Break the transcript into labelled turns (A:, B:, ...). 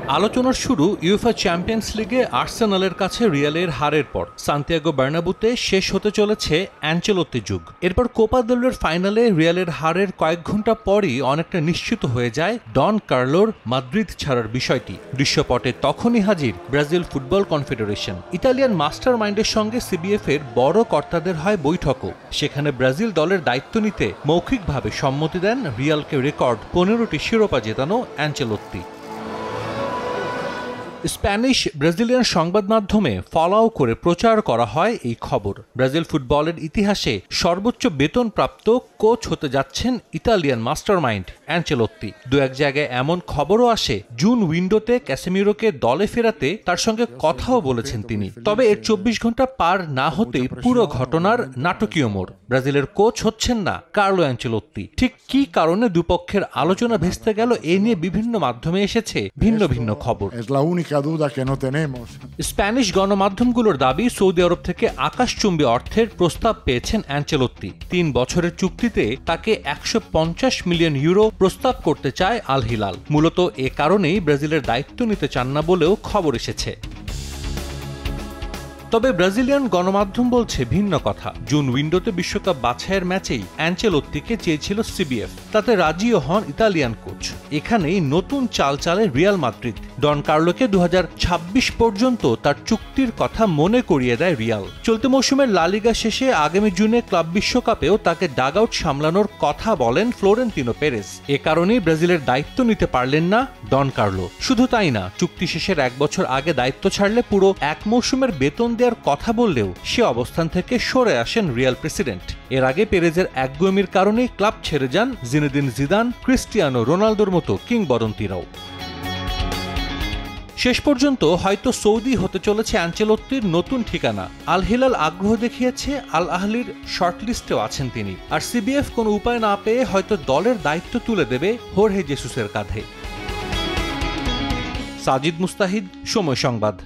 A: আলোচনার শুরু UEFA champions লিগে আর্সেনালের কাছে রিয়ালের হারের পর সান্তিয়াগো বার্নাব্যুতে শেষ হতে চলেছে অ্যানচেলোত্তি যুগ। এরপর কোপা দেল রের ফাইনালে রিয়ালের হারের কয়েক ঘন্টা পরই অনেকটা নিশ্চিত হয়ে যায় ডন কার্লোর মাদ্রিদ ছাড়ার বিষয়টি। দৃশ্যপটে তখনই হাজির Brazil football confederation. Italian master মাইন্ডের সঙ্গে সিবিএফ এর বড় কর্তাদের হয় বৈঠকও। সেখানে ব্রাজিল দলের দায়িত্ব নিতে মৌখিকভাবে সম্মতি দেন রিয়ালকে রেকর্ড 15টি শিরোপা জেতানো অ্যানচেলোত্তি। স্প্যানিশ ব্রাজিলিয়ান সংবাদ মাধ্যমে ফলাও করে প্রচার করা হয় এই খবর। ব্রাজিল ফুটবলের ইতিহাসে সর্বোচ্চ বেতনপ্রাপ্ত কোচ হতে যাচ্ছেন ইতালিয়ান মাস্টারমাইন্ড অ্যানচেলোত্তি। দু এক জায়গায় এমন খবরও আসে জুন উইন্ডোতে ক্যাসেমিরোকে দলে ফেরাতে তার সঙ্গে কথাও বলেছেন তিনি। তবে এর 24 ঘন্টা পার না হতেই পুরো ঘটনার নাটকীয় মোড়। ব্রাজিলের কোচ হচ্ছেন না কার্লো অ্যানচেলোত্তি। ঠিক কি কারণে দুপক্ষের আলোচনা ভেস্তে গেল এ নিয়ে বিভিন্ন মাধ্যমে এসেছে ভিন্ন ভিন্ন খবর। স্প্যানিশ গণমাধ্যমগুলোর দাবি সৌদি আরব থেকে আকাশচুম্বী অর্থের প্রস্তাব পেয়েছেন অ্যানচেলোত্তি। 3 বছরের চুক্তিতে তাকে 150 মিলিয়ন ইউরো প্রস্তাব করতে চায় আল হিলাল। মূলত এ কারণেই ব্রাজিলের দায়িত্ব নিতে চান না বলেও খবর এসেছে। তবে ব্রাজিলিয়ান গণমাধ্যম বলছে ভিন্ন কথা। জুন উইন্ডোতে বিশ্বকাপ বাছাইয়ের ম্যাচেই অ্যানচেলোত্তিকে চেয়েছিল সিবিএফ। তাতে রাজিও হন ইতালিয়ান কোচ। এখানেই নতুন চাল চালে রিয়াল মাদ্রিদ। ডন কার্লোকে 2026 পর্যন্ত তার চুক্তির কথা মনে করিয়ে দেয় রিয়াল। চলতি মৌসুমের লা লিগা শেষে আগামী জুনে ক্লাব বিশ্বকাপেও তাকে ডাগ আউট সামলানোর কথা বলেন ফ্লোরেন্তিনো পেরেজ। এ কারণেই ব্রাজিলের দায়িত্ব নিতে পারলেন না ডন কার্লো। শুধু তাই না, চুক্তি শেষের 1 বছর আগে দায়িত্ব ছাড়লে পুরো 1 মৌসুমের বেতন দেওয়ার কথা বললেও সে অবস্থান থেকে সরে আসেন রিয়াল প্রেসিডেন্ট। এর আগে পেরেজের একগুঁয়েমির কারণেই ক্লাব ছেড়ে যান জিনেদিন জিদান, ক্রিস্টিয়ানো রোনালদোর মতো কিংবদন্তিরাও। শেষ পর্যন্ত হয়তো সৌদি হতে চলেছে অ্যানচেলোত্তির নতুন ঠিকানা। আল হিলাল আগ্রহ দেখিয়েছে, আল আহলির শর্টলিস্টেও আছেন তিনি। আর সিবিএফ কোনো উপায় না পেয়ে হয়তো দলের দায়িত্ব তুলে দেবে হোর্হে জেসুসের কাঁধে। সাজিদ মুস্তাহিদ, সময় সংবাদ।